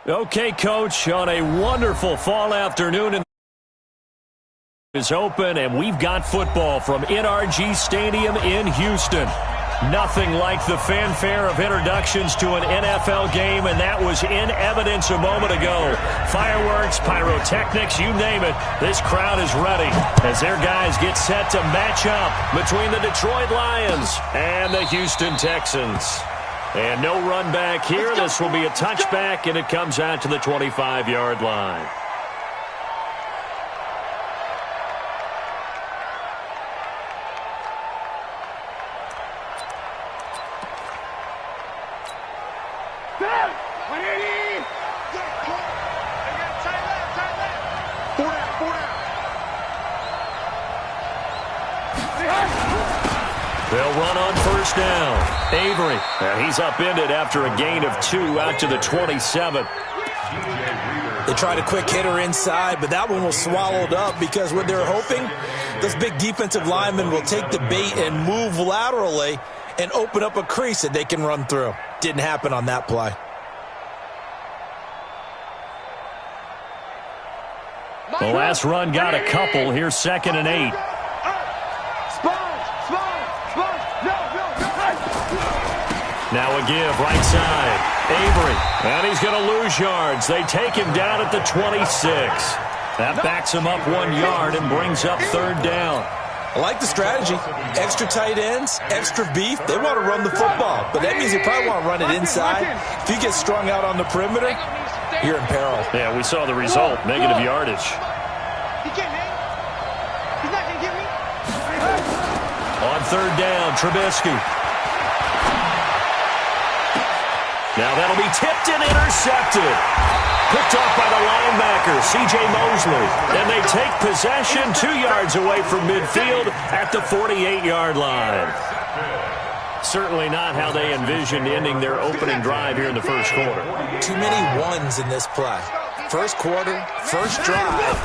Okay, Coach, on a wonderful fall afternoon is open, and we've got football from NRG Stadium in Houston. Nothing like the fanfare of introductions to an NFL game, and that was in evidence a moment ago. Fireworks, pyrotechnics, you name it, this crowd is ready as their guys get set to match up between the Detroit Lions and the Houston Texans. And no run back here. This will be a touchback, and it comes out to the 25-yard line. They'll run on first down. Avery, he's upended after a gain of 2 out to the 27. They tried a quick hitter inside, but that one was swallowed up because what they're hoping, those big defensive linemen will take the bait and move laterally and open up a crease that they can run through. Didn't happen on that play. The last run got a couple. Here's 2nd and 8. Now a give, right side. Avery, and he's going to lose yards. They take him down at the 26. That backs him up 1 yard and brings up 3rd down. I like the strategy. Extra tight ends, extra beef. They want to run the football, but that means you probably want to run it inside. If you get strung out on the perimeter, you're in peril. Yeah, we saw the result, negative yardage. On 3rd down, Trubisky. Now that'll be tipped and intercepted. Picked off by the linebacker, C.J. Mosley. And they take possession 2 yards away from midfield at the 48-yard line. Certainly not how they envisioned ending their opening drive here in the first quarter. Too many ones in this play. First quarter, first drive,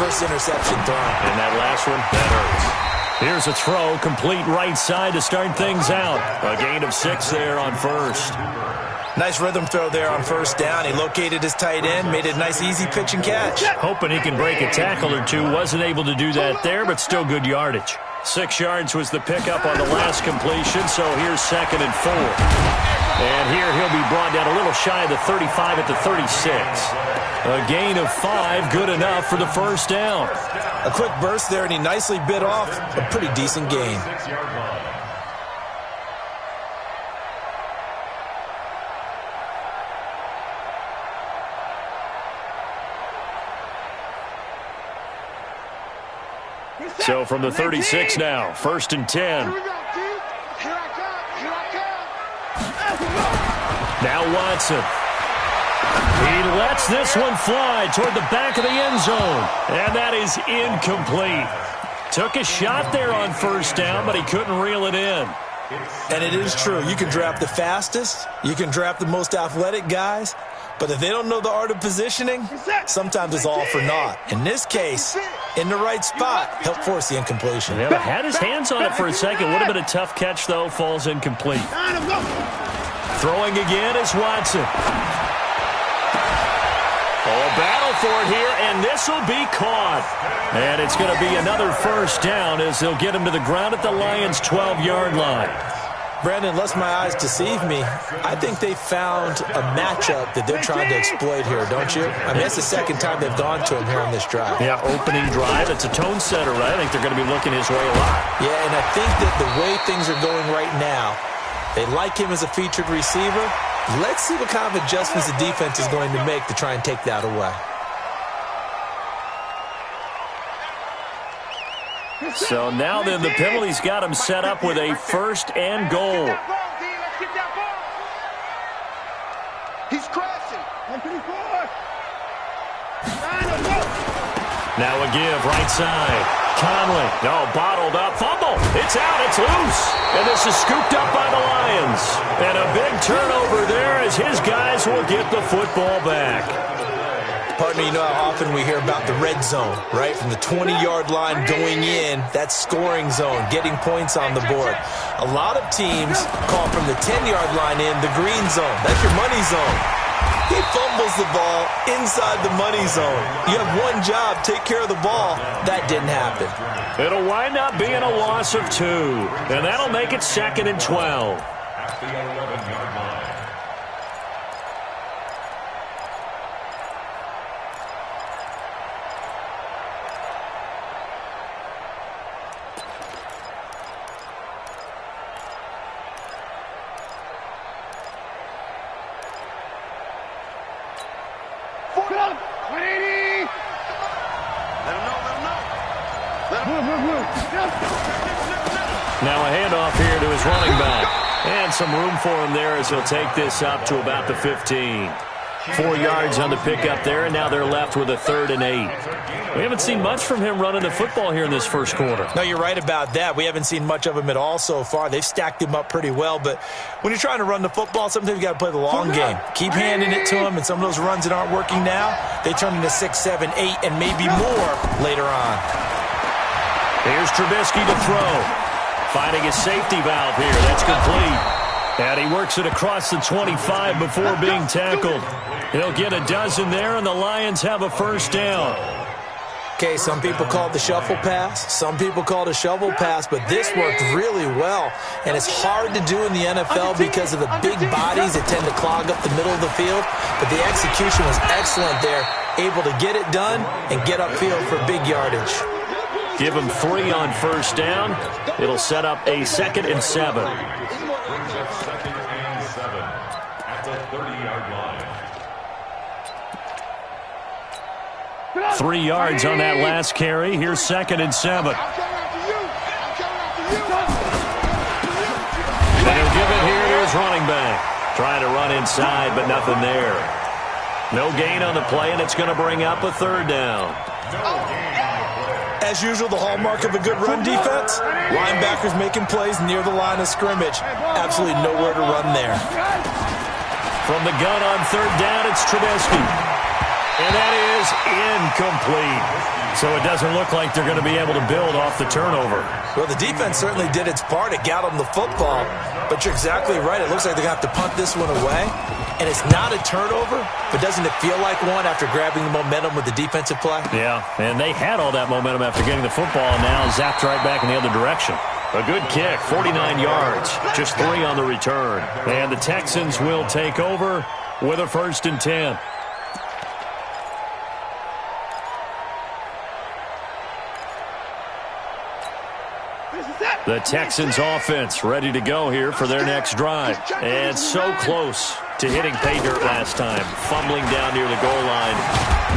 first interception thrown. And that last one, that hurts. Here's a throw, complete right side to start things out. A gain of 6 there on first. Nice rhythm throw there on first down. He located his tight end, made it a nice easy pitch and catch. Hoping he can break a tackle or two. Wasn't able to do that there, but still good yardage. 6 yards was the pickup on the last completion, so here's 2nd and 4. And here he'll be brought down a little shy of the 35 at the 36. A gain of 5, good enough for the first down. A quick burst there, and he nicely bit off a pretty decent gain. So from the 36 now, 1st and 10. Now Watson. He lets this one fly toward the back of the end zone. And that is incomplete. Took a shot there on first down, but he couldn't reel it in. And it is true. You can draft the fastest. You can draft the most athletic guys. But if they don't know the art of positioning, sometimes it's all for naught. In this case, in the right spot, helped force the incompletion. Yeah, had his hands on it for a second. Would have been a tough catch, though. Falls incomplete. Throwing again is Watson. Oh, a battle for it here, and this will be caught. And it's going to be another first down as they'll get him to the ground at the Lions' 12-yard line. Brandon, lest my eyes deceive me, I think they found a matchup that they're trying to exploit here, don't you? I mean, that's the second time they've gone to him here on this drive. Yeah, opening drive. It's a tone setter, right? I think they're going to be looking his way a lot. Yeah, and I think that the way things are going right now, they like him as a featured receiver. Let's see what kind of adjustments the defense is going to make to try and take that away. So now then the penalty's got him set up with a 1st and goal. He's crashing. Now a give, right side. Conley, no, bottled up, fumble. It's out, it's loose. And this is scooped up by the Lions. And a big turnover there as his guys will get the football back. Partner, you know how often we hear about the red zone, right? From the 20-yard line going in, that's scoring zone, getting points on the board. A lot of teams call from the 10-yard line in the green zone. That's your money zone. He fumbles the ball inside the money zone. You have one job, take care of the ball. That didn't happen. It'll wind up being a loss of 2, and that'll make it 2nd and 12. At the 11-yard line. Now a handoff here to his running back. And some room for him there as he'll take this up to about the 15. 4 yards on the pickup there, and now they're left with a 3rd and 8. We haven't seen much from him running the football here in this first quarter. No, you're right about that. We haven't seen much of him at all so far. They've stacked him up pretty well, but when you're trying to run the football, sometimes you got to play the long game. Keep handing it to him, and some of those runs that aren't working now, they turn into 6, 7, 8, and maybe more later on. Here's Trubisky to throw. Finding his safety valve here. That's complete. And he works it across the 25 before being tackled. He'll get a dozen there, and the Lions have a first down. Okay, some people call it the shuffle pass. Some people call it a shovel pass, but this worked really well. And it's hard to do in the NFL because of the big bodies that tend to clog up the middle of the field. But the execution was excellent there, able to get it done and get upfield for big yardage. Give him 3 on first down. It'll set up a 2nd and 7. Second and 7 at the 30-yard line. 3 yards on that last carry. Here's 2nd and 7. And he'll give it here to his running back. Trying to run inside, but nothing there. No gain on the play, and it's going to bring up a 3rd down. As usual, the hallmark of a good run defense, linebackers making plays near the line of scrimmage. Absolutely nowhere to run there. From the gun on 3rd down, it's Trubisky. And that is incomplete. So it doesn't look like they're going to be able to build off the turnover. Well, the defense certainly did its part. It got them the football. But you're exactly right. It looks like they're going to have to punt this one away. And it's not a turnover, but doesn't it feel like one after grabbing the momentum with the defensive play? Yeah, and they had all that momentum after getting the football, and now zapped right back in the other direction. A good kick, 49 yards, just 3 on the return. And the Texans will take over with a 1st and 10. The Texans offense ready to go here for their next drive. And so close to hitting pay dirt last time, fumbling down near the goal line.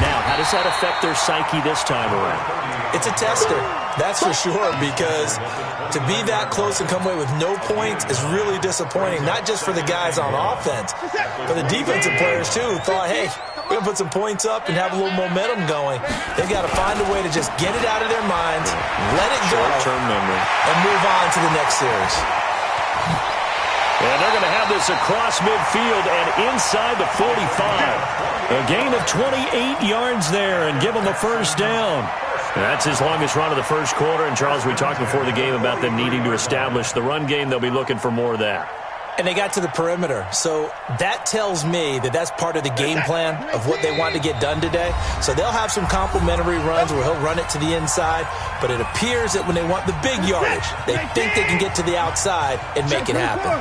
Now, how does that affect their psyche this time around? It's a tester, that's for sure, because to be that close and come away with no points is really disappointing, not just for the guys on offense, but the defensive players too, who thought, hey, we're going to put some points up and have a little momentum going. They've got to find a way to just get it out of their minds, let it go, short-term memory, and move on to the next series. And they're going to have this across midfield and inside the 45. A gain of 28 yards there and give them a first down. And that's his longest run of the first quarter. And, Charles, we talked before the game about them needing to establish the run game. They'll be looking for more of that. And they got to the perimeter. So that tells me that that's part of the game plan of what they want to get done today. So they'll have some complimentary runs where he'll run it to the inside. But it appears that when they want the big yardage, they think they can get to the outside and make it happen.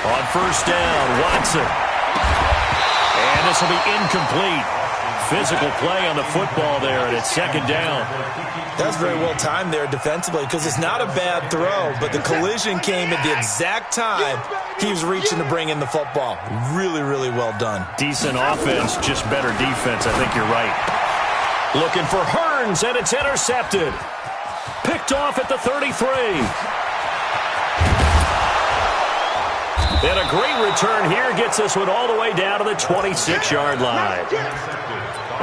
On first down, Watson. And this will be incomplete. Physical play on the football there, and it's 2nd down. That's very well timed there defensively because it's not a bad throw, but the collision came at the exact time he was reaching to bring in the football. Really, really well done. Decent offense, just better defense. I think you're right. Looking for Hearns, and it's intercepted. Picked off at the 33. And a great return here gets us one all the way down to the 26-yard line.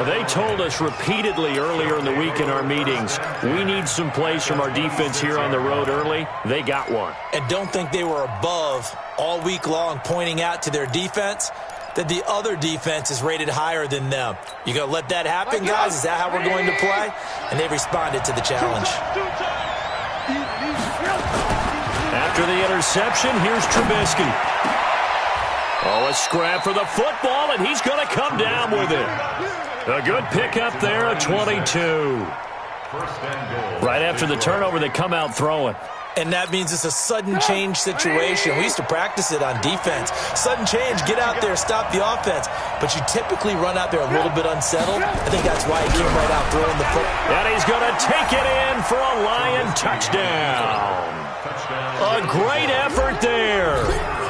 They told us repeatedly earlier in the week in our meetings, we need some plays from our defense here on the road early. They got one. And don't think they were above all week long pointing out to their defense that the other defense is rated higher than them. You going to let that happen, guys? Is that how we're going to play? And they responded to the challenge. After the interception, here's Trubisky. Oh, a scrap for the football, and he's going to come down with it. A good pickup there, a 22. Right after the turnover, they come out throwing. And that means it's a sudden change situation. We used to practice it on defense. Sudden change, get out there, stop the offense. But you typically run out there a little bit unsettled. I think that's why he came right out throwing the football. And he's going to take it in for a Lion touchdown. A great effort there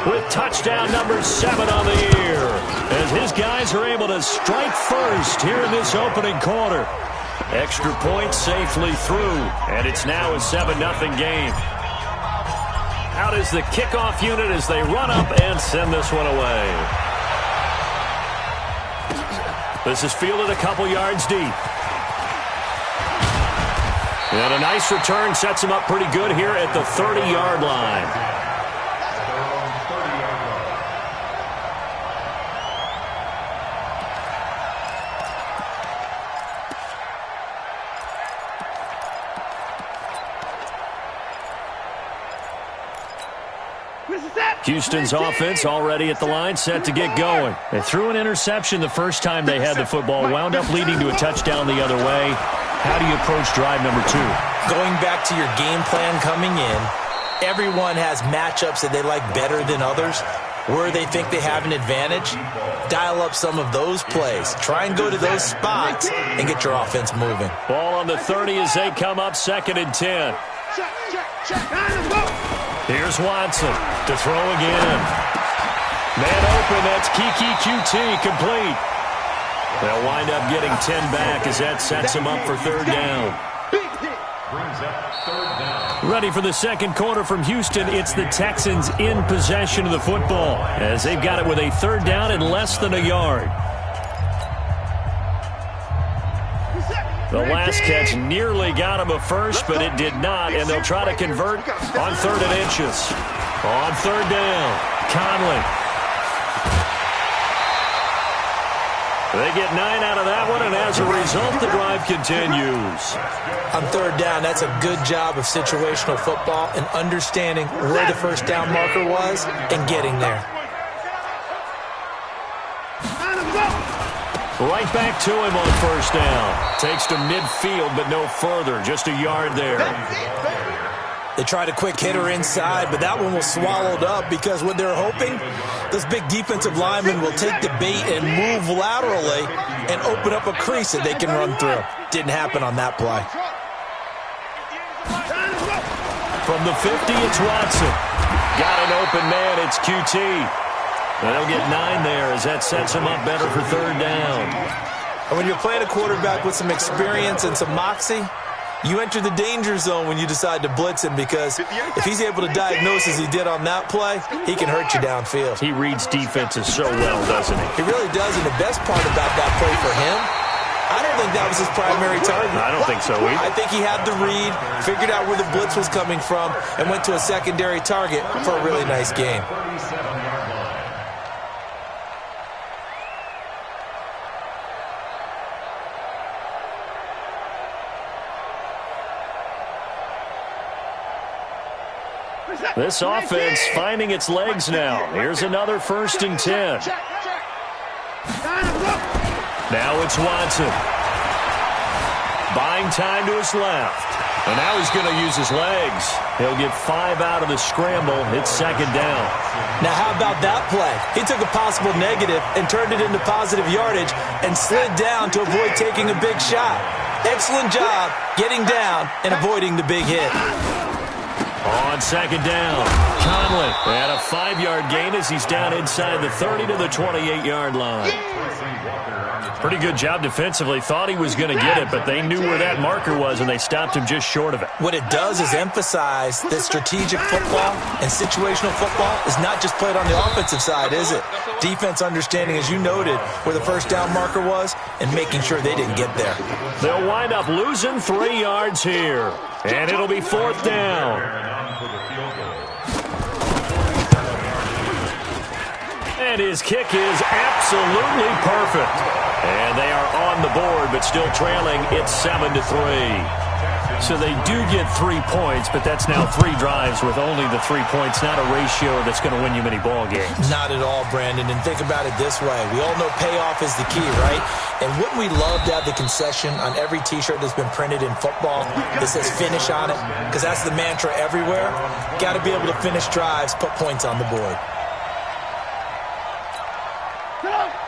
with touchdown number 7 on the year, as his guys are able to strike first here in this opening quarter. Extra point safely through, and it's now a 7-0 game. Out is the kickoff unit as they run up and send this one away. This is fielded a couple yards deep. And a nice return sets him up pretty good here at the 30-yard line. Houston's offense already at the line, set to get going. They threw an interception the first time they had the football, wound up leading to a touchdown the other way. How do you approach drive number 2? Going back to your game plan coming in, everyone has matchups that they like better than others. Where they think they have an advantage, dial up some of those plays. Try and go to those spots and get your offense moving. Ball on the 30 as they come up 2nd and 10. Here's Watson to throw again. Man open, that's Kiki QT, complete. They'll wind up getting 10 back as that sets them up for 3rd down. Ready for the second quarter from Houston. It's the Texans in possession of the football as they've got it with a 3rd down and less than a yard. The last catch nearly got him a first, but it did not, and they'll try to convert on 3rd and inches. On 3rd down, Conley. They get 9 out of that one, and as a result, the drive continues. On 3rd down, that's a good job of situational football and understanding where the first down marker was and getting there. Right back to him on 1st down. Takes to midfield, but no further. Just a yard there. They tried a quick hitter inside, but that one was swallowed up because what they're hoping, those big defensive linemen will take the bait and move laterally and open up a crease that they can run through. Didn't happen on that play. From the 50, it's Watson. Got an open man, it's QT. And they'll get 9 there as that sets him up better for 3rd down. And when you're playing a quarterback with some experience and some moxie, you enter the danger zone when you decide to blitz him, because if he's able to diagnose as he did on that play, he can hurt you downfield. He reads defenses so well, doesn't he? He really does, and the best part about that play for him, I don't think that was his primary target. I don't think so either. I think he had the read, figured out where the blitz was coming from, and went to a secondary target for a really nice game. This offense finding its legs now. Here's another 1st and 10. Now it's Watson. Buying time to his left. And now he's going to use his legs. He'll get 5 out of the scramble. It's 2nd down. Now how about that play? He took a possible negative and turned it into positive yardage and slid down to avoid taking a big shot. Excellent job getting down and avoiding the big hit. On 2nd down, Conley at a 5-yard gain as he's down inside the 30 to the 28-yard line. Pretty good job defensively. Thought he was going to get it, but they knew where that marker was, and they stopped him just short of it. What it does is emphasize that strategic football and situational football is not just played on the offensive side, is it? Defense understanding, as you noted, where the first down marker was and making sure they didn't get there. They'll wind up losing 3 yards here, and it'll be 4th down. And his kick is absolutely perfect. And they are on the board, but still trailing. It's 7-3. So they do get 3 points, but that's now 3 drives with only the 3 points, not a ratio that's going to win you many ball games. Not at all, Brandon. And think about it this way. We all know payoff is the key, right? And wouldn't we love to have the concession on every T-shirt that's been printed in football that says finish on it? Because that's the mantra everywhere. Got to be able to finish drives, put points on the board.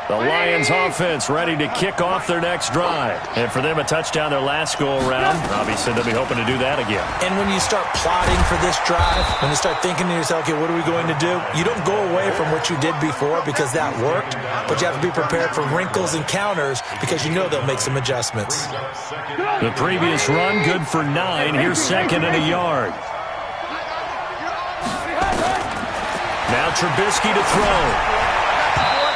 The Lions offense ready to kick off their next drive. And for them, a touchdown their last go-around. Obviously, they'll be hoping to do that again. And when you start plotting for this drive, when you start thinking to yourself, okay, what are we going to do? You don't go away from what you did before because that worked, but you have to be prepared for wrinkles and counters because you know they'll make some adjustments. The previous run, good for 9. Here's 2nd and a yard. Now Trubisky to throw.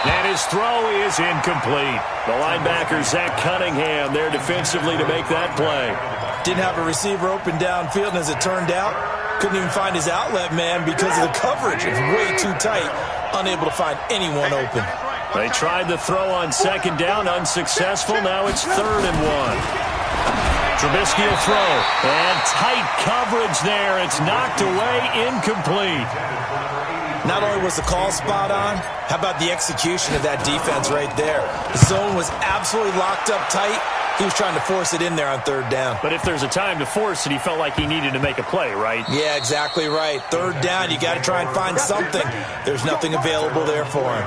And his throw is incomplete. The linebacker, Zach Cunningham, there defensively to make that play. Didn't have a receiver open downfield, and as it turned out, couldn't even find his outlet man because of the coverage. It was way too tight, unable to find anyone open. They tried the throw on 2nd down, unsuccessful. Now it's 3rd and 1. Trubisky will throw. And tight coverage there. It's knocked away, incomplete. Not only was the call spot on, how about the execution of that defense right there? The zone was absolutely locked up tight. He was trying to force it in there on 3rd down. But if there's a time to force it, he felt like he needed to make a play, right? Yeah, exactly right. 3rd down, you got to try and find something. There's nothing available there for him.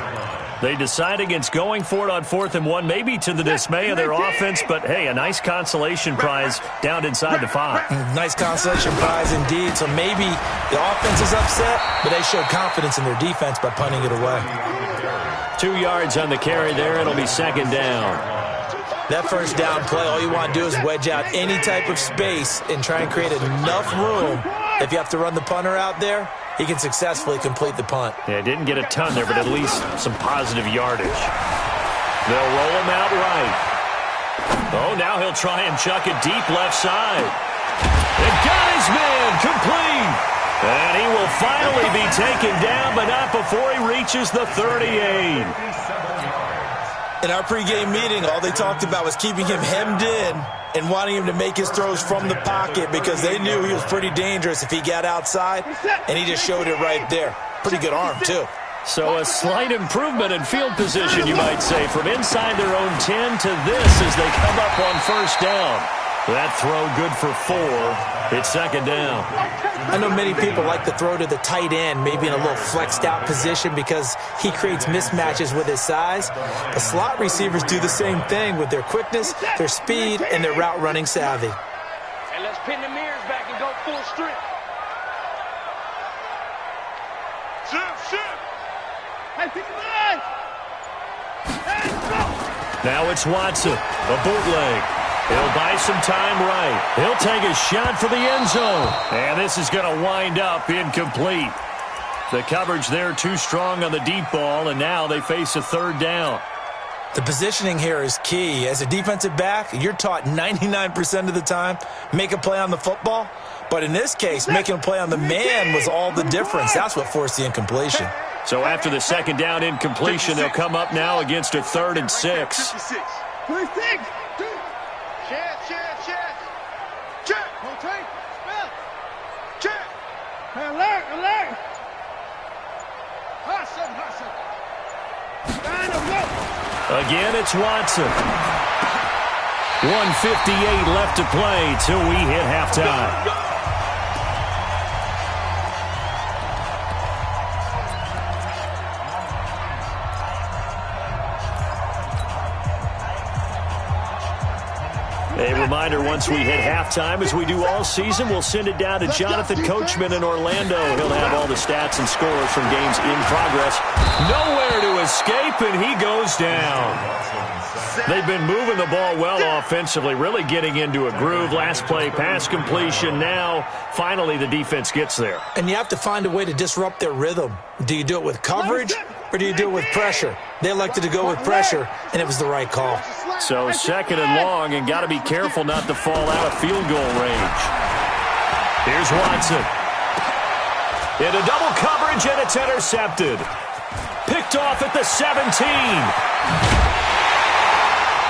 They decide against going for it on 4th and 1, maybe to the dismay of their offense, but hey, a nice consolation prize down inside the 5. Nice consolation prize indeed. So maybe the offense is upset, but they showed confidence in their defense by punting it away. 2 yards on the carry there. It'll be 2nd down. That 1st down play, all you want to do is wedge out any type of space and try and create enough room. If you have to run the punter out there, he can successfully complete the punt. Yeah, didn't get a ton there, but at least some positive yardage. They'll roll him out right. Oh, now he'll try and chuck it deep left side. It got his man complete. And he will finally be taken down, but not before he reaches the 38. In our pregame meeting, all they talked about was keeping him hemmed in and wanting him to make his throws from the pocket because they knew he was pretty dangerous if he got outside, and he just showed it right there. Pretty good arm, too. So a slight improvement in field position, you might say, from inside their own 10 to this as they come up on 1st down. That throw good for 4. It's 2nd down. I know many people like to throw to the tight end, maybe in a little flexed out position because he creates mismatches with his size. But slot receivers do the same thing with their quickness, their speed, and their route running savvy. And let's pin the mirrors back and go full strip. Now it's Watson, a bootleg. He'll buy some time right. He'll take a shot for the end zone. And this is going to wind up incomplete. The coverage there too strong on the deep ball, and now they face a 3rd down. The positioning here is key. As a defensive back, you're taught 99% of the time, make a play on the football. But in this case, making a play on the man was all the difference. That's what forced the incompletion. So after the 2nd down incompletion, they'll come up now against a 3rd and 6. Alert! Again, it's Watson. 1:58 left to play till we hit halftime. A reminder, once we hit halftime, as we do all season, we'll send it down to Jonathan Coachman in Orlando. He'll have all the stats and scores from games in progress. Nowhere to escape, and he goes down. They've been moving the ball well offensively, really getting into a groove. Last play, pass completion. Now, finally, the defense gets there. And you have to find a way to disrupt their rhythm. Do you do it with coverage, or do you do it with pressure? They elected to go with pressure, and it was the right call. So 2nd and long, and got to be careful not to fall out of field goal range. Here's Watson. Into double coverage, and it's intercepted. Picked off at the 17.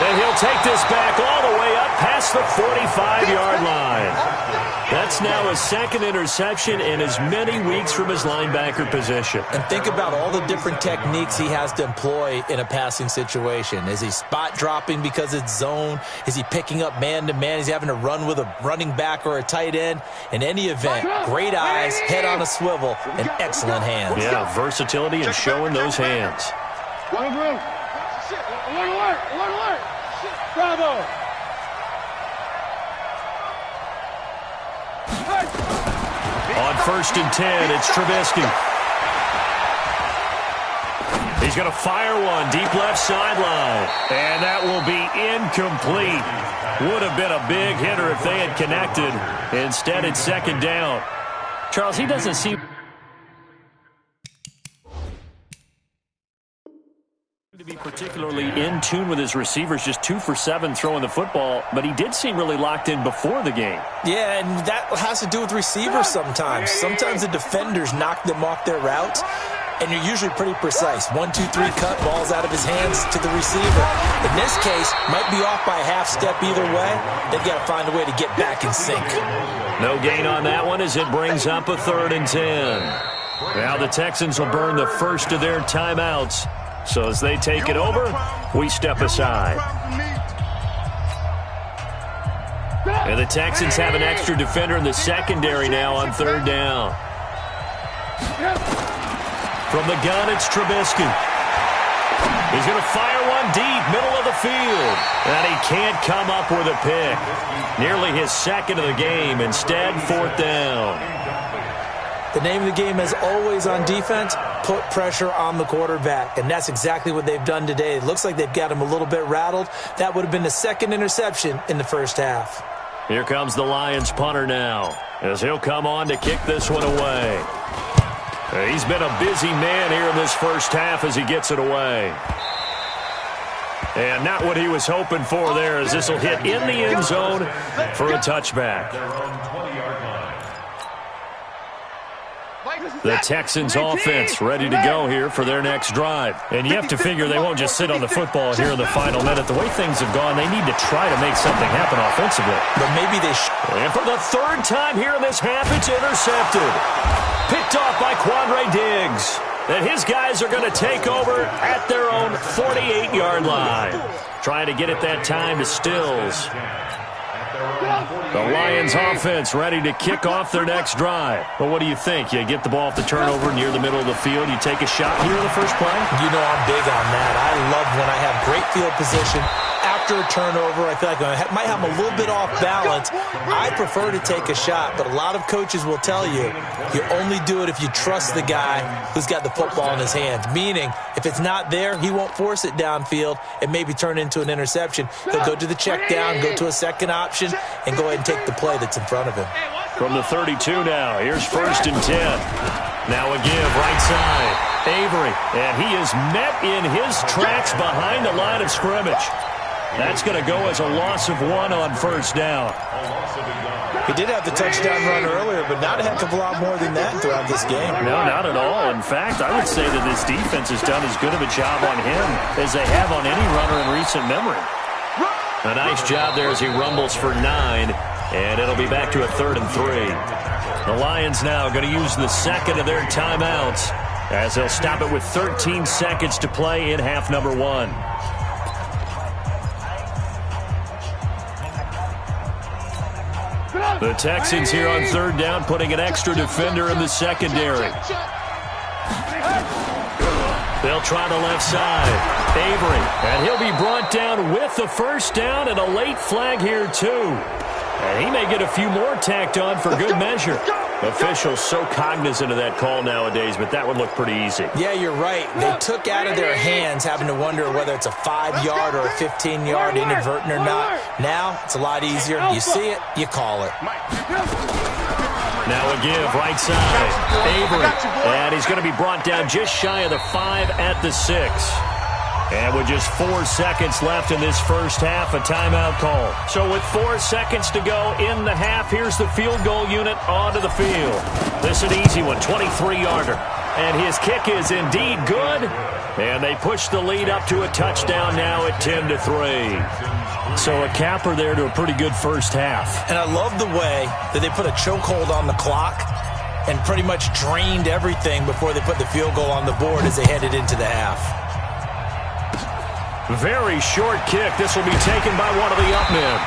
And he'll take this back all the way up past the 45-yard line. That's now his second interception in as many weeks from his linebacker position. And think about all the different techniques he has to employ in a passing situation. Is he spot dropping because it's zone? Is he picking up man-to-man? Is he having to run with a running back or a tight end? In any event, great eyes, head on a swivel, and excellent hands. Yeah, versatility and showing those hands. Alert! Bravo! On 1st and 10, it's Trubisky. He's going to fire one deep left sideline. And that will be incomplete. Would have been a big hitter if they had connected. Instead, it's 2nd down. Charles, he doesn't seem to be particularly in tune with his receivers, just 2 for 7 throwing the football, but he did seem really locked in before the game. Yeah, and that has to do with receivers sometimes. Sometimes the defenders knock them off their routes, and you're usually pretty precise. 1, 2, 3 cut, balls out of his hands to the receiver. In this case, might be off by a half step either way. They've got to find a way to get back in sync. No gain on that one as it brings up a 3rd and 10. Now the Texans will burn the first of their timeouts. So as they take it over, we step aside. And the Texans have an extra defender in the secondary now on 3rd down. From the gun, it's Trubisky. He's going to fire one deep, middle of the field. And he can't come up with a pick. Nearly his 2nd of the game. Instead, 4th down. The name of the game, as always on defense, put pressure on the quarterback. And that's exactly what they've done today. It looks like they've got him a little bit rattled. That would have been the 2nd interception in the first half. Here comes the Lions punter now, as he'll come on to kick this one away. He's been a busy man here in this first half as he gets it away. And not what he was hoping for there, as this will hit in the end zone for a touchback. The Texans offense ready to go here for their next drive. And you have to figure they won't just sit on the football here in the final minute. The way things have gone, they need to try to make something happen offensively. But maybe they And for the 3rd time here in this half, it's intercepted. Picked off by Quandre Diggs. And his guys are going to take over at their own 48-yard line. Trying to get it that time to Stills. The Lions offense ready to kick off their next drive. But what do you think? You get the ball off the turnover near the middle of the field. You take a shot here in the first play? You know I'm big on that. I love when I have great field position. After a turnover, I feel like I might have a little bit off balance. I prefer to take a shot, but a lot of coaches will tell you, you only do it if you trust the guy who's got the football in his hands. Meaning, if it's not there, he won't force it downfield and maybe turn into an interception. He'll go to the check down, go to a second option, and go ahead and take the play that's in front of him. From the 32 now, here's 1st and 10. Now a give, right side. Avery, and he is met in his tracks behind the line of scrimmage. That's going to go as a loss of 1 on 1st down. He did have the touchdown run earlier, but not a heck of a lot more than that throughout this game. No, not at all. In fact, I would say that this defense has done as good of a job on him as they have on any runner in recent memory. A nice job there as he rumbles for 9, and it'll be back to a 3rd and 3. The Lions now going to use the 2nd of their timeouts as they'll stop it with 13 seconds to play in half number 1. The Texans here on 3rd down, putting an extra defender in the secondary. They'll try the left side. Avery, and he'll be brought down with the 1st down and a late flag here too. And he may get a few more tacked on for good measure. Officials so cognizant of that call nowadays, but that would look pretty easy. Yeah, you're right. They took out of their hands having to wonder whether it's a 5-yard or a 15-yard inadvertent or not. Now, it's a lot easier. You see it, you call it. Now a give, right side. Avery, and he's going to be brought down just shy of the 5 at the 6. And with just 4 seconds left in this first half, a timeout call. So with 4 seconds to go in the half, here's the field goal unit onto the field. This is an easy one, 23-yarder. And his kick is indeed good. And they push the lead up to a touchdown now at 10-3. So a capper there to a pretty good first half. And I love the way that they put a chokehold on the clock and pretty much drained everything before they put the field goal on the board as they headed into the half. Very short kick. This will be taken by one of the up men.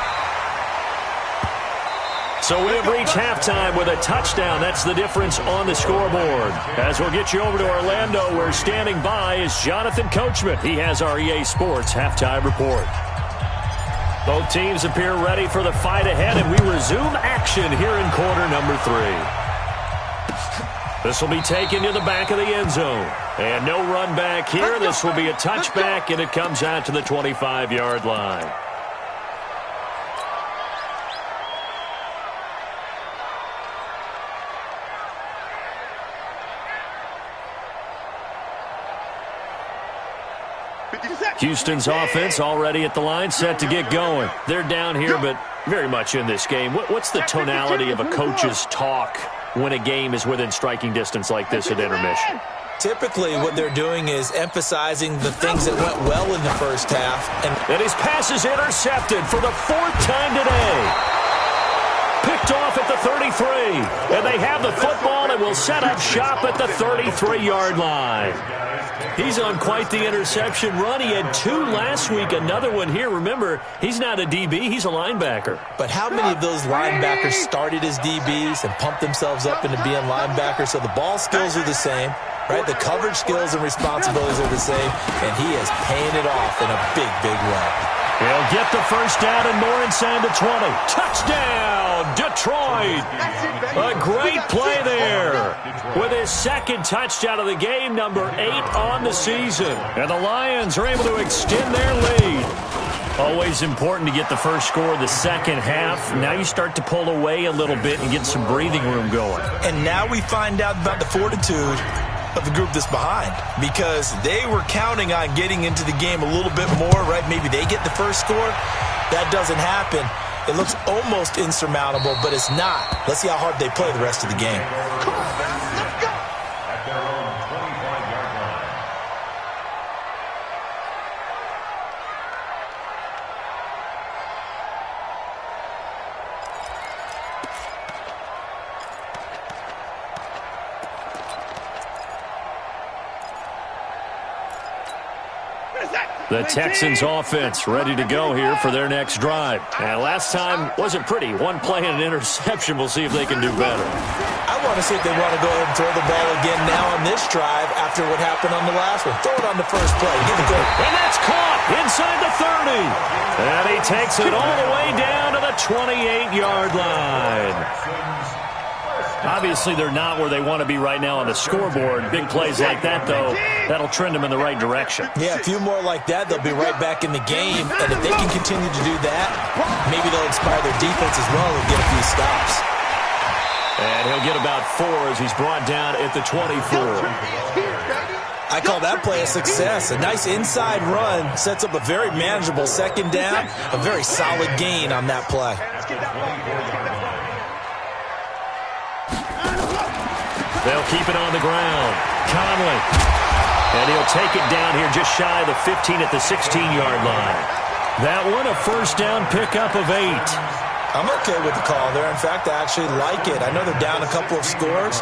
So we have reached halftime with a touchdown. That's the difference on the scoreboard. As we'll get you over to Orlando, where standing by is Jonathan Coachman. He has our EA Sports halftime report. Both teams appear ready for the fight ahead, and we resume action here in quarter number 3. This will be taken to the back of the end zone. And no run back here. This will be a touchback, and it comes out to the 25-yard line. Houston's offense already at the line, set to get going. They're down here, but very much in this game. What's the tonality of a coach's talk when a game is within striking distance like this at intermission? Typically, what they're doing is emphasizing the things that went well in the first half. And his pass is intercepted for the 4th time today. Picked off at the 33. And they have the football and will set up shop at the 33-yard line. He's on quite the interception run. He had 2 last week, another one here. Remember, he's not a DB, he's a linebacker. But how many of those linebackers started as DBs and pumped themselves up into being linebackers? So the ball skills are the same, right? The coverage skills and responsibilities are the same, and he is paying it off in a big, big way. He'll get the first down and more inside the 20. Touchdown, Detroit! A great play there with his 2nd touchdown of the game, number 8 on the season. And the Lions are able to extend their lead. Always important to get the first score of the second half. Now you start to pull away a little bit and get some breathing room going. And now we find out about the fortitude of the group that's behind, because they were counting on getting into the game a little bit more, right? Maybe they get the first score. That doesn't happen. It looks almost insurmountable, but it's not. Let's see how hard they play the rest of the game. Come on, let's go. At their own 25-yard line. The Texans offense ready to go here for their next drive. And last time wasn't pretty. One play and an interception. We'll see if they can do better. I want to see if they want to go ahead and throw the ball again now on this drive after what happened on the last one. Throw it on the first play. Give it to him. And that's caught inside the 30. And he takes it all the way down to the 28-yard line. Obviously, they're not where they want to be right now on the scoreboard. Big plays like that, though, that'll trend them in the right direction. Yeah, a few more like that, they'll be right back in the game. And if they can continue to do that, maybe they'll inspire their defense as well and get a few stops. And he'll get about 4 as he's brought down at the 24. I call that play a success. A nice inside run sets up a very manageable second down, a very solid gain on that play. They'll keep it on the ground. Conley. And he'll take it down here just shy of the 15 at the 16-yard line. That one a first down pickup of 8. I'm okay with the call there. In fact, I actually like it. I know they're down a couple of scores,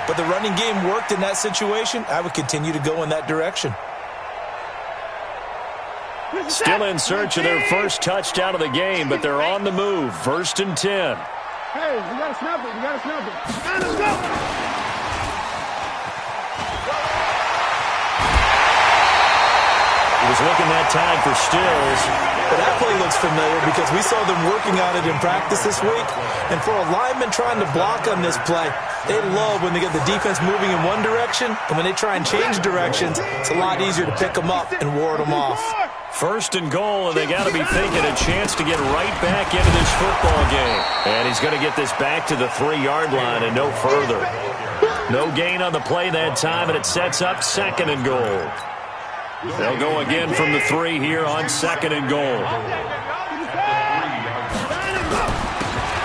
but the running game worked in that situation. I would continue to go in that direction. Still in search of their first touchdown of the game, but they're on the move. 1st and 10. Hey, we got to snap it. We got to snap it. Let's go. He was looking that time for Stills. But that play looks familiar because we saw them working on it in practice this week. And for a lineman trying to block on this play, they love when they get the defense moving in one direction. And when they try and change directions, it's a lot easier to pick them up and ward them off. 1st and goal, and they got to be thinking a chance to get right back into this football game. And he's going to get this back to the 3-yard line and no further. No gain on the play that time, and it sets up 2nd and goal. They'll go again from the 3 here on 2nd and goal.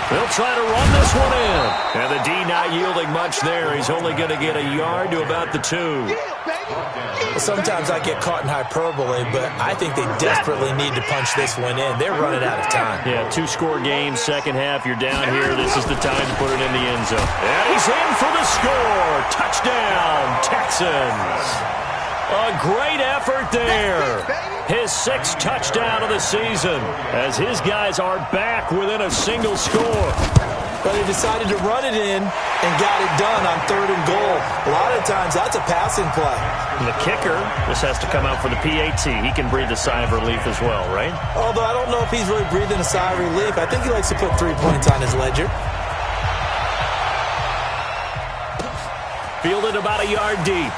They'll try to run this one in. And the D not yielding much there. He's only going to get a yard to about the 2. Well, sometimes I get caught in hyperbole, but I think they desperately need to punch this one in. They're running out of time. Yeah, 2-score game, second half. You're down here. This is the time to put it in the end zone. And he's in for the score. Touchdown, Texans. A great effort there. His 6th touchdown of the season as his guys are back within a single score. But they decided to run it in and got it done on 3rd and goal. A lot of times that's a passing play. And the kicker, this has to come out for the PAT. He can breathe a sigh of relief as well, right? Although I don't know if he's really breathing a sigh of relief. I think he likes to put 3 points on his ledger. Fielded about a yard deep.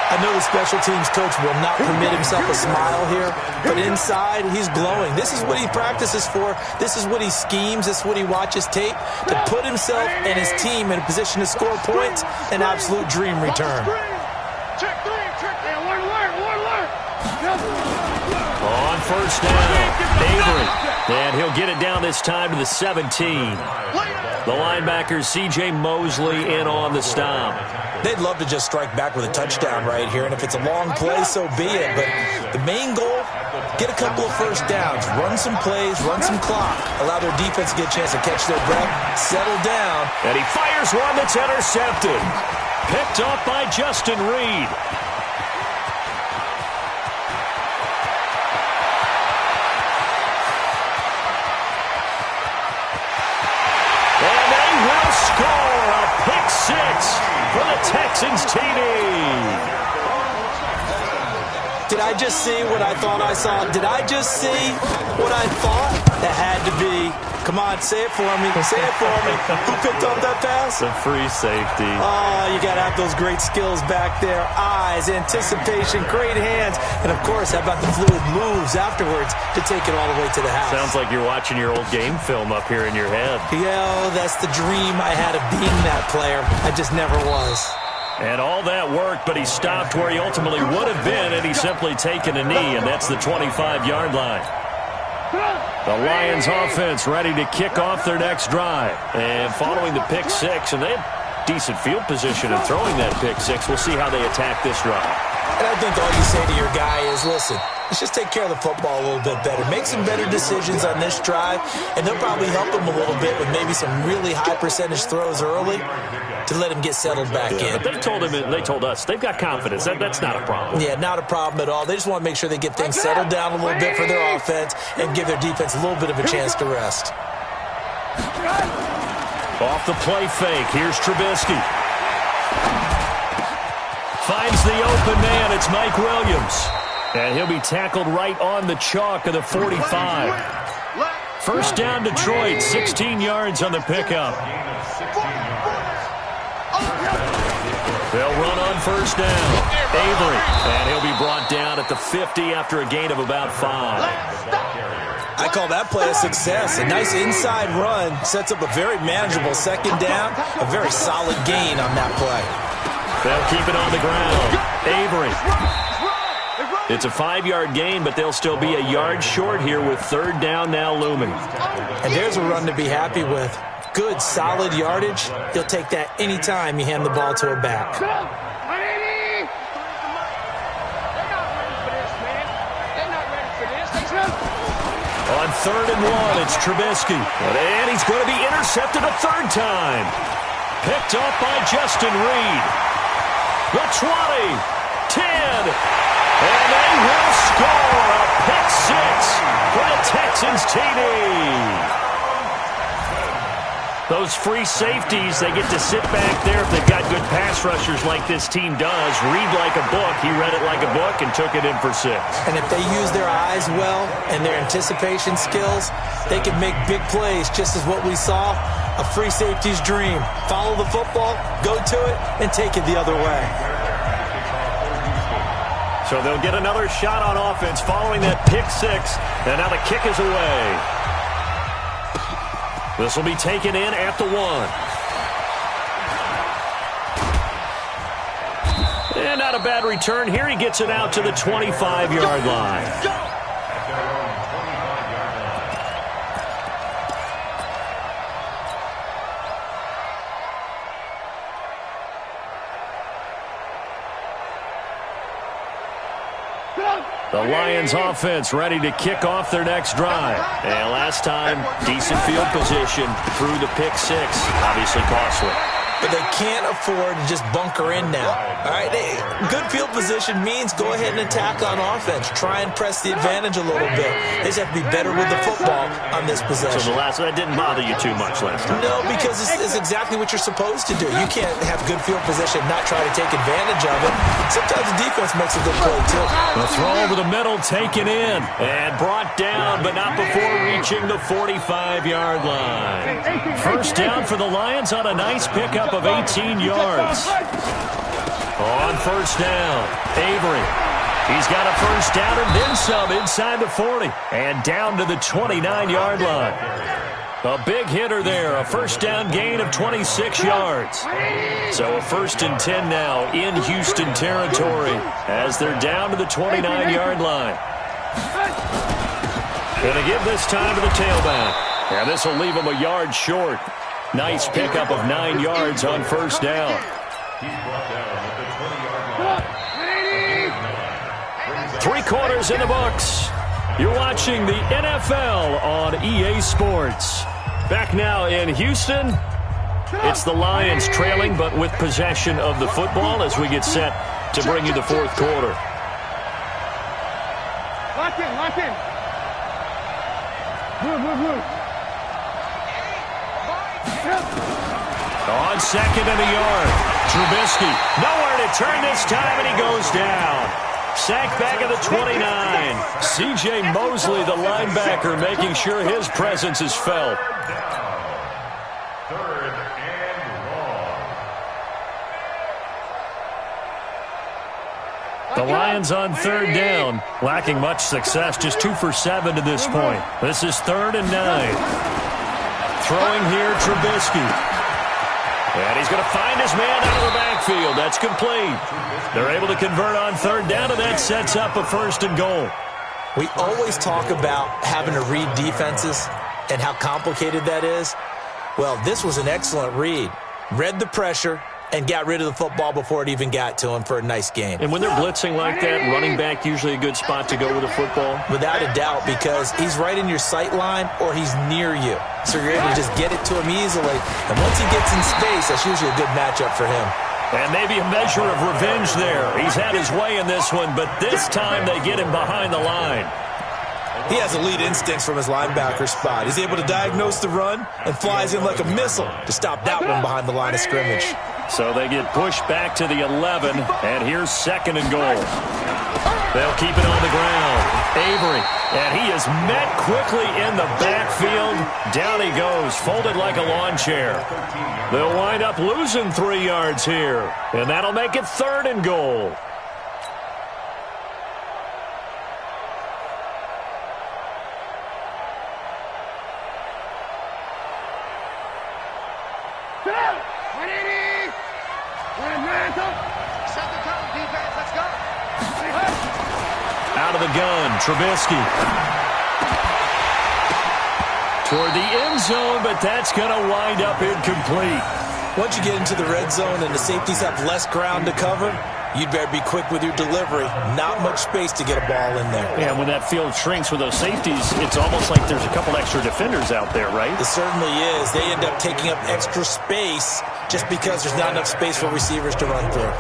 I know the special teams coach will not permit himself a smile here, but inside he's glowing. This is what he practices for. This is what he schemes. This is what he watches tape to put himself and his team in a position to score points. An absolute dream return. Check 3, check. Yeah, one alert. On first down, Avery. And he'll get it down this time to the 17. The linebacker, C.J. Mosley, in on the stop. They'd love to just strike back with a touchdown right here, and if it's a long play, so be it. But the main goal, get a couple of first downs, run some plays, run some clock, allow their defense to get a chance to catch their breath, settle down. And he fires one that's intercepted. Picked up by Justin Reed. And they will score a pick 6 for the Texans TD. Did I just see what I thought I saw? Did I just see what I thought? That had to be. Come on, say it for me. Say it for me. Who picked up that pass? The free safety. Oh, you got to have those great skills back there. Eyes, anticipation, great hands. And, of course, how about the fluid moves afterwards to take it all the way to the house? Sounds like you're watching your old game film up here in your head. Yeah, that's the dream I had of being that player. I just never was. And all that worked, but he stopped where he ultimately would have been, and he's simply taken a knee, and that's the 25-yard line. The Lions offense ready to kick off their next drive. And following the pick 6, and they have decent field position in throwing that pick 6. We'll see how they attack this drive. And I think all you say to your guy is, listen, let's just take care of the football a little bit better. Make some better decisions on this drive, and they'll probably help him a little bit with maybe some really high percentage throws early to let him get settled back in. But they told him, they told us, they've got confidence. That's not a problem. Yeah, not a problem at all. They just want to make sure they get things settled down a little bit for their offense and give their defense a little bit of a chance to rest. Off the play fake, here's Trubisky. Finds the open man, it's Mike Williams. And he'll be tackled right on the chalk of the 45. First down Detroit, 16 yards on the pickup. They'll run on first down. Avery, and he'll be brought down at the 50 after a gain of about 5. I call that play a success. A nice inside run sets up a very manageable second down, a very solid gain on that play. They'll keep it on the ground. Avery. It's a 5-yard gain, but they'll still be a yard short here with third down now looming. And there's a run to be happy with. Good, solid yardage. You'll take that anytime you hand the ball to a back. On third and 1, it's Trubisky. And he's going to be intercepted a third time. Picked up by Justin Reed. The 20, 10, and they will score a pick 6 for the Texans TD. Those free safeties, they get to sit back there if they've got good pass rushers like this team does. Read like a book. He read it like a book and took it in for 6. And if they use their eyes well and their anticipation skills, they can make big plays, just as what we saw, a free safety's dream. Follow the football, go to it, and take it the other way. So they'll get another shot on offense following that pick 6, and now the kick is away. This will be taken in at the 1. And not a bad return here. He gets it out to the 25-yard line. The Lions offense ready to kick off their next drive. And last time, decent field position through the pick six. Obviously costly. But they can't afford to just bunker in now. All right, good field position means go ahead and attack on offense. Try and press the advantage a little bit. They just have to be better with the football on this possession. So that didn't bother you too much last time? No, because it's exactly what you're supposed to do. You can't have good field position and not try to take advantage of it. Sometimes the defense makes a good play, too. The throw over the middle, taken in, and brought down, but not before reaching the 45-yard line. First down for the Lions on a nice pickup of 18 yards. On first down, Avery. He's got a first down and then some inside the 40. And down to the 29-yard line. A big hitter there, a first down gain of 26 yards. So a 1st and 10 now in Houston territory as they're down to the 29-yard line. Going to give this time to the tailback. And this will leave him a yard short. Nice pickup of 9 yards on first down. He's brought down at the 20-yard line. 3 quarters in the books. You're watching the NFL on EA Sports. Back now in Houston. It's the Lions trailing, but with possession of the football as we get set to bring you the 4th quarter. Lock in, lock in. Move. On 2nd and a yard. Trubisky nowhere to turn this time, and he goes down. Sacked back at the 29. C.J. Mosley, the linebacker, making sure his presence is felt. 3rd and long. The Lions on 3rd down, lacking much success, just 2 for 7 to this point. This is 3rd and 9. Throwing here, Trubisky. And he's going to find his man out of the backfield. That's complete. They're able to convert on 3rd down, and that sets up a 1st and goal. We always talk about having to read defenses and how complicated that is. Well, this was an excellent read. Read the pressure and got rid of the football before it even got to him for a nice game. And when they're blitzing like that, running back usually a good spot to go with a football? Without a doubt, because he's right in your sight line or he's near you. So you're able to just get it to him easily. And once he gets in space, that's usually a good matchup for him. And maybe a measure of revenge there. He's had his way in this one, but this time they get him behind the line. He has elite instincts from his linebacker spot. He's able to diagnose the run and flies in like a missile to stop that one behind the line of scrimmage. So they get pushed back to the 11, and here's 2nd and goal. They'll keep it on the ground. Avery, and he is met quickly in the backfield. Down he goes, folded like a lawn chair. They'll wind up losing 3 yards here, and that'll make it 3rd and goal. Out of the gun, Trubisky. Toward the end zone, but that's going to wind up incomplete. Once you get into the red zone and the safeties have less ground to cover, you'd better be quick with your delivery. Not much space to get a ball in there. Yeah, when that field shrinks with those safeties, it's almost like there's a couple extra defenders out there, right? It certainly is. They end up taking up extra space just because there's not enough space for receivers to run through.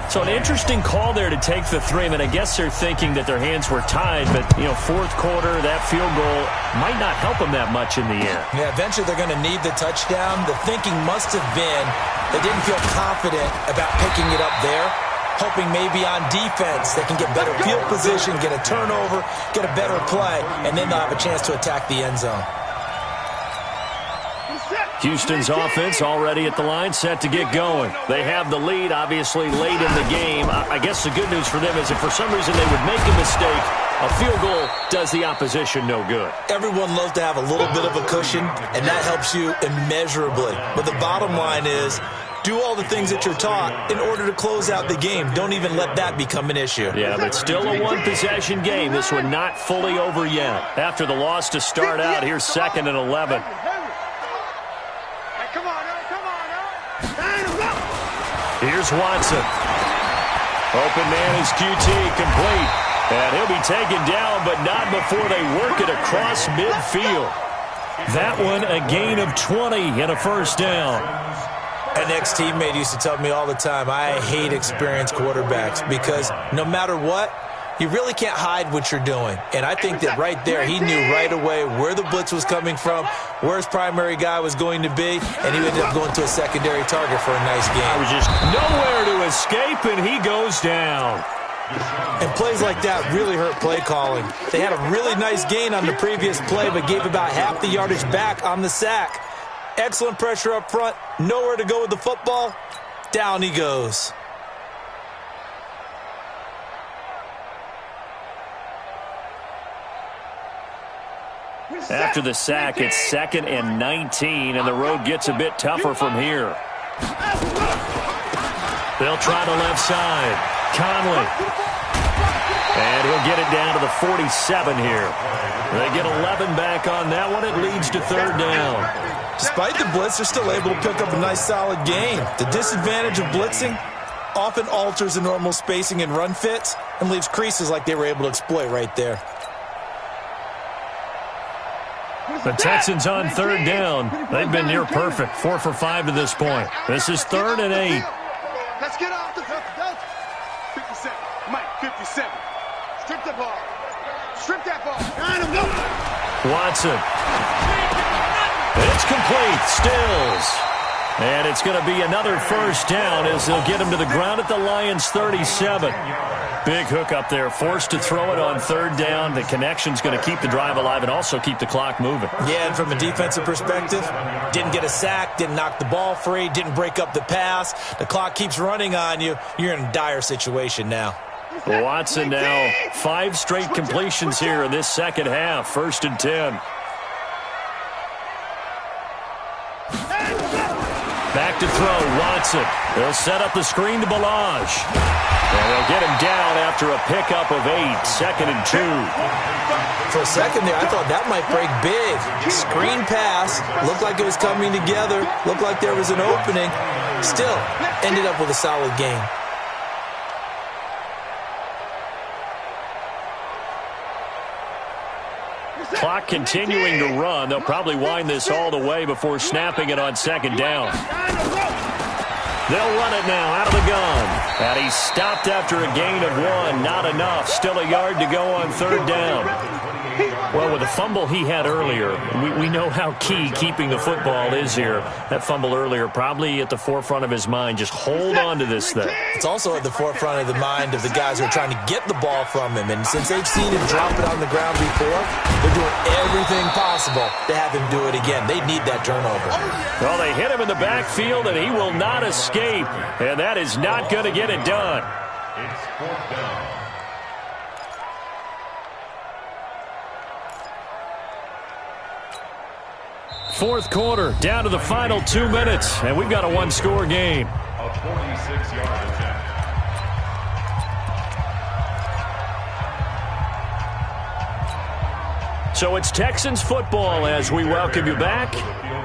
So an interesting call there to take the 3. I mean, I guess they're thinking that their hands were tied, but, 4th quarter, that field goal might not help them that much in the end. Yeah, eventually they're going to need the touchdown. The thinking must have been they didn't feel confident about picking it up there, hoping maybe on defense they can get better field position, get a turnover, get a better play, and then they'll have a chance to attack the end zone. Houston's offense already at the line, set to get going. They have the lead, obviously, late in the game. I guess the good news for them is if for some reason they would make a mistake, a field goal does the opposition no good. Everyone loves to have a little bit of a cushion, and that helps you immeasurably. But the bottom line is Do all the things that you're taught in order to close out the game. Don't even let that become an issue. Yeah, but still a one-possession game. This one not fully over yet. After the loss to start out, here's 2nd and 11. Come on, come on, Here's Watson. Open man is QT, complete. And he'll be taken down, but not before they work it across midfield. That one a gain of 20 and a first down. An ex-teammate used to tell me all the time, I hate experienced quarterbacks because no matter what, you really can't hide what you're doing. And I think that right there, he knew right away where the blitz was coming from, where his primary guy was going to be, and he ended up going to a secondary target for a nice game. There was just nowhere to escape, and he goes down. And plays like that really hurt play calling. They had a really nice gain on the previous play, but gave about half the yardage back on the sack. Excellent pressure up front. Nowhere to go with the football. Down he goes. After the sack, it's 2nd and 19, and the road gets a bit tougher from here. They'll try the left side. Conley. And he'll get it down to the 47 here. They get 11 back on that one. It leads to 3rd down. Despite the blitz, they're still able to pick up a nice solid gain. The disadvantage of blitzing often alters the normal spacing and run fits and leaves creases like they were able to exploit right there. The Texans on 3rd down. They've been near perfect. 4 for 5 to this point. This is 3rd and 8. Let's get off the 57. Mike, 57. Strip the ball. Strip that ball. Watson. It's complete. Stills. And it's going to be another first down as they'll get him to the ground at the Lions' 37. Big hook up there. Forced to throw it on 3rd down. The connection's going to keep the drive alive and also keep the clock moving. Yeah, and from a defensive perspective, didn't get a sack, didn't knock the ball free, didn't break up the pass. The clock keeps running on you. You're in a dire situation now. Watson now 5 straight completions here in this second half. 1st and 10. Back to throw, Watson. They'll set up the screen to Balaj. And they'll get him down after a pickup of 8. 2nd and 2. For a second there, I thought that might break big. Screen pass. Looked like it was coming together. Looked like there was an opening. Still, ended up with a solid game. Clock continuing to run. They'll probably wind this all the way before snapping it on 2nd down. They'll run it now out of the gun. And he's stopped after a gain of 1. Not enough. Still a yard to go on 3rd down. Well, with the fumble he had earlier, we know how key keeping the football is here. That fumble earlier probably at the forefront of his mind. Just hold on to this thing. It's also at the forefront of the mind of the guys who are trying to get the ball from him. And since they've seen him drop it on the ground before, they're doing everything possible to have him do it again. They need that turnover. Well, they hit him in the backfield, and he will not escape. And that is not going to get it done. It's 4th down. Fourth quarter, down to the final 2 minutes, and we've got a 1-score game. A 46-yard attempt. So it's Texans football as we welcome you back.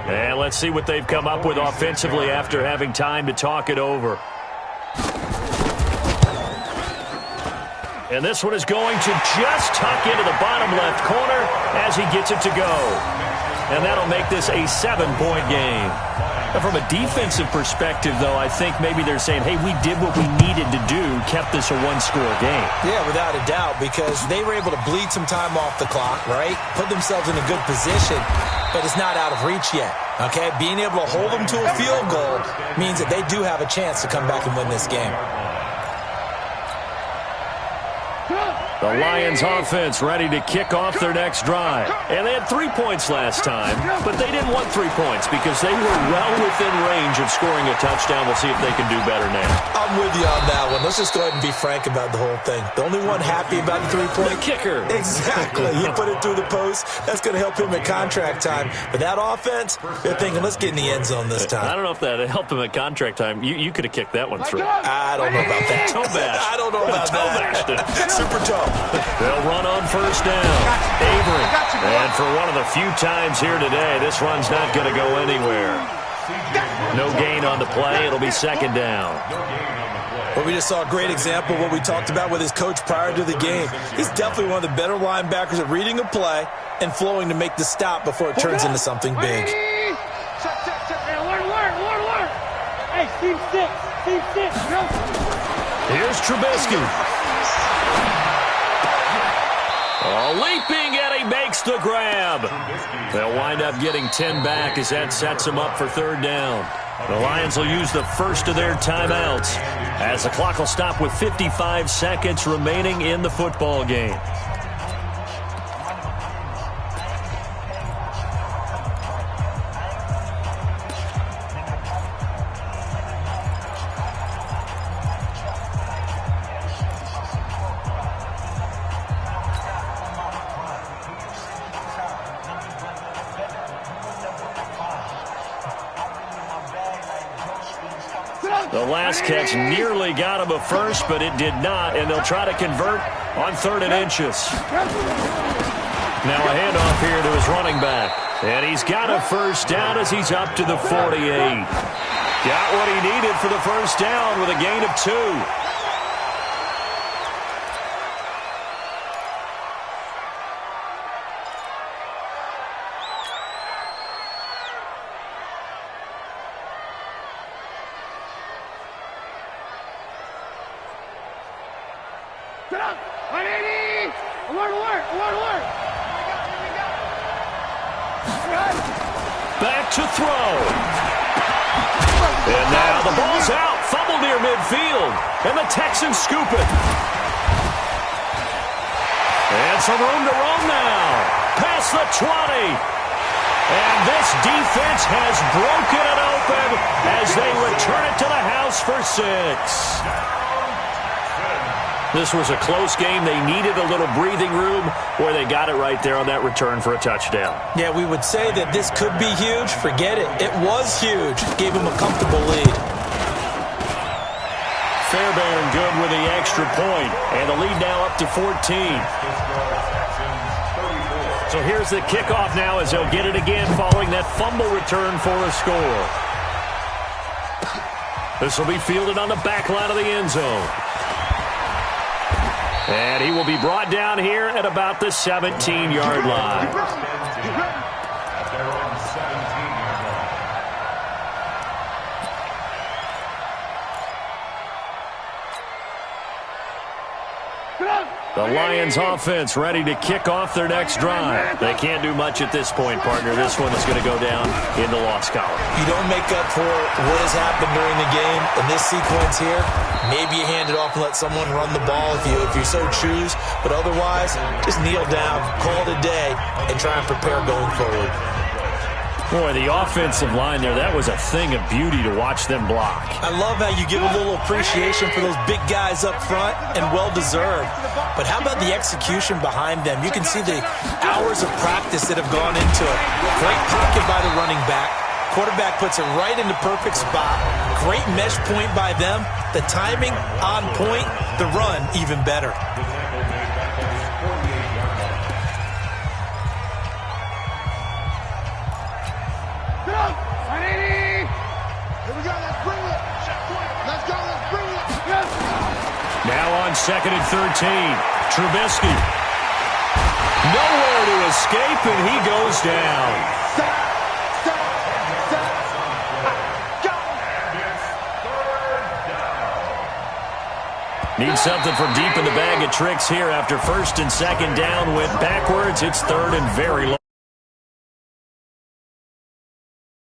And let's see what they've come up with offensively after having time to talk it over. And this one is going to just tuck into the bottom left corner as he gets it to go. And that'll make this a 7-point game. And from a defensive perspective, though, I think maybe they're saying, hey, we did what we needed to do, kept this a 1-score game. Yeah, without a doubt, because they were able to bleed some time off the clock, right? Put themselves in a good position, but it's not out of reach yet, okay? Being able to hold them to a field goal means that they do have a chance to come back and win this game. The Lions offense ready to kick off their next drive. And they had 3 points last time, but they didn't want 3 points because they were well within range of scoring a touchdown. We'll see if they can do better now. I'm with you on that one. Let's just go ahead and be frank about the whole thing. The only one happy about the 3-point. The kicker. Exactly. He put it through the post. That's going to help him at contract time. But that offense, they're thinking, let's get in the end zone this time. I don't know if that helped him at contract time. You could have kicked that one through. I don't know about that. Toe bash. I don't know about that. Super toe. They'll run on first down. Avery. And for one of the few times here today, this run's not going to go anywhere. No gain on the play. It'll be second down. Well, we just saw a great example of what we talked about with his coach prior to the game. He's definitely one of the better linebackers at reading a play and flowing to make the stop before it turns into something big. Hey, team 6. Team 6. Here's Trubisky. Oh, leaping, and he makes the grab. They'll wind up getting 10 back as that sets them up for third down. The Lions will use the first of their timeouts as the clock will stop with 55 seconds remaining in the football game. The last catch nearly got him a first, but it did not, and they'll try to convert on 3rd and inches. Now a handoff here to his running back, and he's got a first down as he's up to the 48. Got what he needed for the first down with a gain of 2. Back to throw. And now the ball's out. Fumble near midfield. And the Texans scoop it. And some room to roam now. Past the 20. And this defense has broken it open as they return it to the house for 6. This was a close game. They needed a little breathing room, where they got it right there on that return for a touchdown. Yeah, we would say that this could be huge. Forget it. It was huge. Gave him a comfortable lead. Fairbairn good with the extra point, and the lead now up to 14. So here's the kickoff now as they'll get it again following that fumble return for a score. This will be fielded on the back line of the end zone. And he will be brought down here at about the 17-yard line. The Lions offense ready to kick off their next drive. They can't do much at this point, partner. This one is going to go down in the loss column. You don't make up for what has happened during the game in this sequence here. Maybe you hand it off and let someone run the ball if you so choose. But otherwise, just kneel down, call it a day, and try and prepare going forward. Boy, the offensive line there, that was a thing of beauty to watch them block. I love how you give a little appreciation for those big guys up front, and well-deserved. But how about the execution behind them? You can see the hours of practice that have gone into it. Great pocket by the running back. Quarterback puts it right in the perfect spot. Great mesh point by them. The timing on point. The run even better. Now on 2nd and 13. Trubisky. Nowhere to escape, and he goes down. Need something from deep in the bag of tricks here after 1st and 2nd down. Went backwards. It's 3rd and very low.